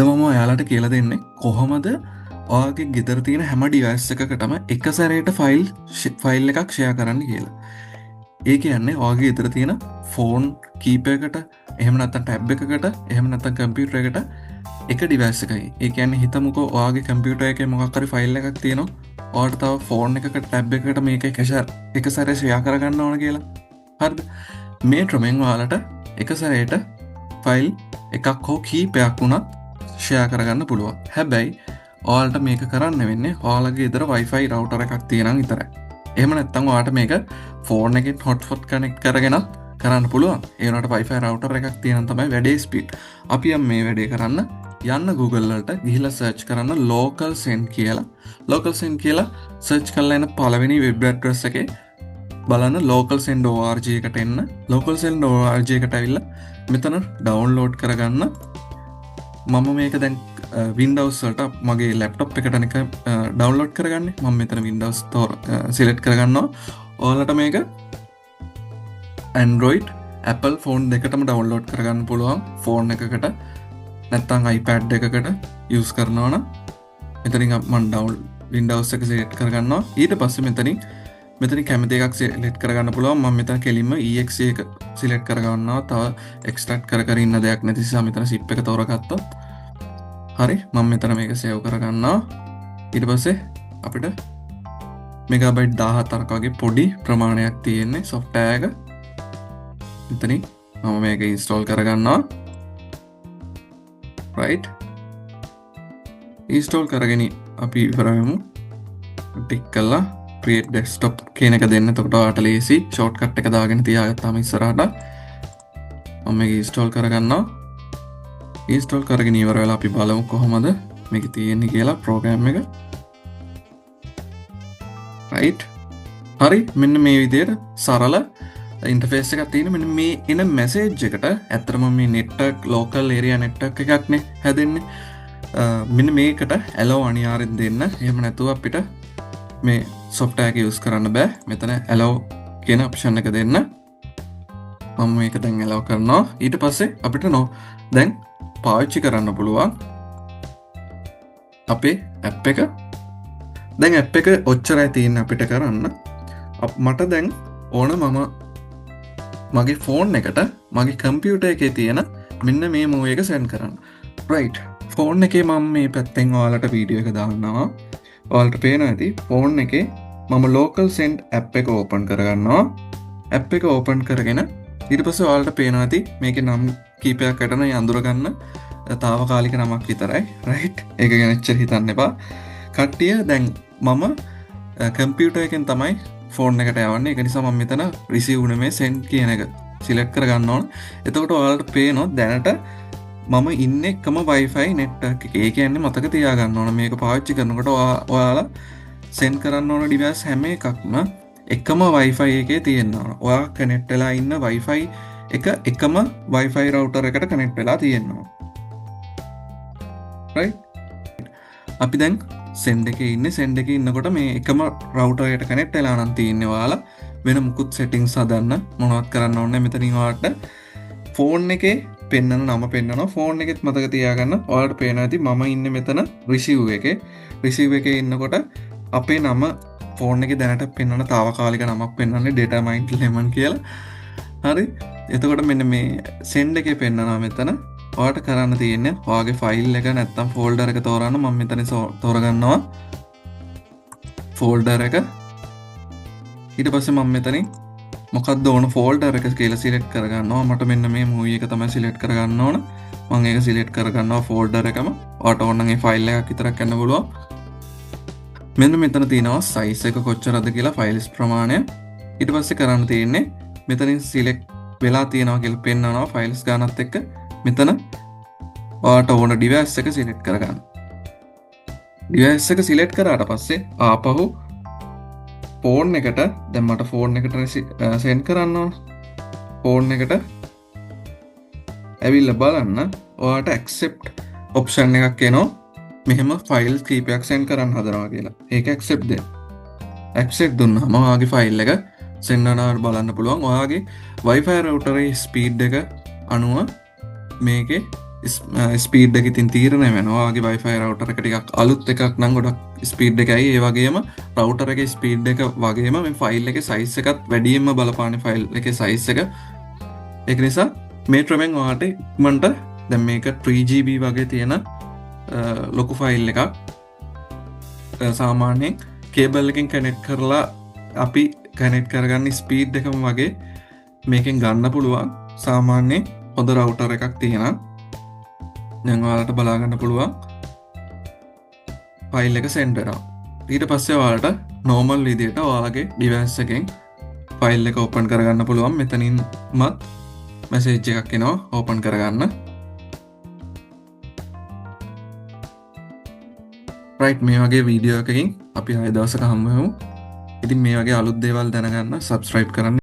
අද මම ඔයාලට කියලා දෙන්නේ කොහොමද ඔයාගේ ගෙදර තියෙන හැම ඩිවයිස් එකකටම එක සැරේට ෆයිල් එකක් ෂෙයා කරන්න කියලා. ඒ කියන්නේ ඔයාගේ ගෙදර තියෙන ෆෝන් කීපයකට එහෙම නැත්නම් ටැබ් එකකට එහෙම නැත්නම් කම්පියුටර් එකට එක ඩිවයිස් එකයි. ඒ කියන්නේ හිතමුකෝ ඔයාගේ කම්පියුටර් එකේ මොකක් හරි ෆයිල් එකක් තියෙනවා. ඔයාලට තව ෆෝන් එකකට ටැබ් එකකට මේක එක සැරේ ෂෙයා කරගන්න ඕන කියලා. හරිද? මේ ක්‍රමෙන් ඔයාලට එක සැරේට ෆයිල් එකක් හෝ කීපයක් වුණත් ෂෙයා කරගන්න පුළුවන්. හැබැයි ඔයාලට මේක කරන්න වෙන්නේ ඔයාලගේ ගෙදර Wi-Fi router එකක් තියෙනම් විතරයි. එහෙම නැත්නම් ඔයාලට මේක ෆෝන් එකෙන් hotspot connect කරගෙනත් කරන්න පුළුවන්. ඒ වුණාට Wi-Fi router එකක් තියෙනම් තමයි වැඩේ ස්පීඩ්. අපි මේ වැඩේ කරන්න යන්න Google වලට ගිහිල්ලා search කරන්න local send කියලා. local send කියලා search කරලා එන පළවෙනි web address එකේ බලන්න local send org එකට එන්න. local send org එකට ඇවිල්ලා මෙතන download කරගන්න. මම මේක දැන් Windows වලට මගේ laptop එකට නික download කරගන්නේ. මම මෙතන Windows select කරගන්නවා. ඔයාලට මේක Android, Apple phone දෙකටම download කරගන්න පුළුවන්. phone එකකට නැත්නම් iPad එකකට use කරනවා නම් මෙතනින් මම Windows එක select කරගන්නවා. ඊට පස්සේ මෙතනින් කැමති එකක් select කරගන්න පුළුවන්. මම මෙතන කෙලින්ම exe එක select කරගන්නවා. තව extract කර ඉන්න දෙයක් නැති නිසා මෙතන zip එක තෝරගත්තොත් හරි. මම මෙතන මේක save කරගන්නවා. ඊට පස්සේ අපිට මෙගාබයිට් 14ක් වගේ පොඩි ප්‍රමාණයක් තියෙන්නේ software එක. මෙතනින් මම මේක install කරගන්නවා. right. install කරගෙන අපි ඉවර වෙමු. ටික් කළා create desktop කියන එක දෙන්න. එතකොට ඔයාලට ලේසි shortcut එක දාගෙන තියාගත්තාම ඉස්සරහට මම මේක install කරගන්නවා. install කරගෙන ඉවර වෙලා අපි බලමු කොහොමද මේක තියෙන්නේ කියලා program එක. right. හරි. මෙන්න මේ විදිහට සරල interface එකක් තියෙන. මෙන්න මේ එන message එකට ඇත්තටම මේ network local area network එකක් නේ හැදෙන්නේ. මෙන්න මේකට allow අනිවාර්යෙන් දෙන්න. එහෙම නැතුව අපිට මේ software එක use කරන්න බෑ. මෙතන allow කියන option එක දෙන්න. මම මේක දැන් allow කරනවා. ඊට පස්සේ අපිට දැන් පාවිච්චි කරන්න පුළුවන් අපේ app එක. දැන් app එක ඔච්චරයි තියෙන්නේ අපිට කරන්න. මට දැන් ඕන මගේ ෆෝන් එකට මගේ කම්පියුටර් එකේ තියෙන මෙන්න මේ මූවී එක send කරන්න. right. ෆෝන් එකේ මම මේ පැත්තෙන් ඔයාලට වීඩියෝ එක දාන්නවා. ඔයාලට පේනවා ඇති ෆෝන් එකේ මම local send app එක open කරගන්නවා. app එක open කරගෙන ඊට පස්සේ ඔයාලට පේනවා ඇති මේකේ නම් කීපයක් අතන අඳුර ගන්න తాවකාලික නමක් විතරයි. right. ඒක ගැන එච්චර හිතන්න එපා. කට්ටිය දැන් මම කම්පියුටර් එකෙන් තමයි ෆෝන් එකට යවන්නේ. ඒක නිසා මම මෙතන receive නෙමෙයි send කියන එක select කරගන්න ඕන. එතකොට ඔයාලට පේනවා දැනට මම ඉන්නේ එකම Wi-Fi network එකේ. ඒ කියන්නේ මතක තියාගන්න ඕන මේක පාවිච්චි කරනකොට ඔයාලා send කරන්න ඕන device හැම එකක්ම එකම Wi-Fi එකේ තියෙන්න ඕන. ඔයා connect වෙලා ඉන්න Wi-Fi එක එකම Wi-Fi router එකට connect වෙලා තියෙන්න ඕන. right. අපි දැන් send එකේ ඉන්නකොට මේ එකම router එකට connect වෙලා නම් තියෙන්නේ. ඔයාලා වෙන මුකුත් settings හදන්න මොනවත් කරන්න ඕනේ. මෙතනින් ඔයාලට phone එකේ පෙන්නන නම පෙන්නනවා. phone එකෙත් මතක තියාගන්න. ඔයාලට පේනවා ඇති මම ඉන්නේ මෙතන receive එකේ ඉන්නකොට අපේ නම phone එකේ දැනට පෙන්නන తాවකාලික නමක් පෙන්නන්නේ Determined Lemon කියලා. හරි. එතකොට මෙන්න මේ send එකේ පෙන්නනවා මෙතන. ඔයාලට කරන්න තියෙන්නේ ඔයාගේ ෆයිල් එක නැත්තම් ෆෝල්ඩර් එක තෝරන්න. මම මෙතන තෝරගන්නවා ෆෝල්ඩර් එක. ඊට පස්සේ මම මෙතනින් මොකක්ද ඕන ෆෝල්ඩර් එක කියලා සිලෙක්ට් කරගන්නවා. මට මෙන්න මේ මූවී එක තමයි සිලෙක්ට් කරගන්න ඕන. මම ඒක සිලෙක්ට් කරගන්නවා ෆෝල්ඩර් එකම. ඔයාලට ඕන නම් මේ ෆයිල් එකක් විතරක් ගන්න පුළුවන්. මෙන්න මෙතන තියෙනවා size එක කොච්චරද කියලා ෆයිල්ස් ප්‍රමාණය. ඊට පස්සේ කරන්න තියෙන්නේ මෙතනින් සිලෙක්ට් වෙලා තියෙනවා කියලා පෙන්නනවා ෆයිල්ස් ගානත් එක්ක. මෙතන ඔයාලට ඕන device එක select කරගන්න. device එක select කරාට පස්සේ ආපහු phone එකට දැන් මට phone එකට send කරන්න ඕන. phone එකට ඇවිල්ලා බලන්න ඔයාලට accept option එකක් එනවා. මෙහෙම files කීපයක් send කරන්න හදනවා කියලා. ඒක accept දෙන්න. accept දුන්නාම ඔයාගේ file එක send කරනවා බලන්න පුළුවන්. ඔයාගේ Wi-Fi router එකේ speed එක අනුව මේකේ ස්පීඩ් එක ඉතින් තීරණය වෙනවාගේ වයිෆයි රවටර එක ටිකක් අලුත් එකක් නම් ගොඩක් ස්පීඩ් එකයි ඒ වගේම රවටර එක ස්පීඩ් එක වගේම මේ ෆයිල් එක සයිස් එකත් වැඩියම්ම බලපාන ෆයිල් එක සයිස් එක එක නිසා මේ ට්‍රමෙන් වාට ඉක්මන්ට දැම් මේක 3GB වගේ තියෙන ලොකු ෆයිල් එකක් සාමාන්‍යයෙන් කේබල්ලකින් කනෙට් කරලා අපි කනෙට් කරගන්න ස්පීඩ් එකම වගේ මේකෙන් ගන්න පුළුවන් සාමාන්‍යයෙන් හොඳ රවටර එකක් තියෙන දැන්වාලට බලාගන්න පුළුවන් ෆයිල් එක සෙන්ටරා ඊට පස්සේ වාලට නෝමල් විදියට ඔයාලගේ ඩිවයිස් එකෙන් ෆයිල් එක ඕපන් කරගන්න පුළුවන් මෙතනින් මත් මැසේජ් එකක් එනවා ඕපන් කරගන්න රයිට් මේ වගේ වීඩියෝ එකකින් අපි 6 දවසක හම්බ වෙමු ඉතින් මේ වගේ අලුත් දේවල් දැනගන්න සබ්ස්ක්‍රයිබ් කරන්න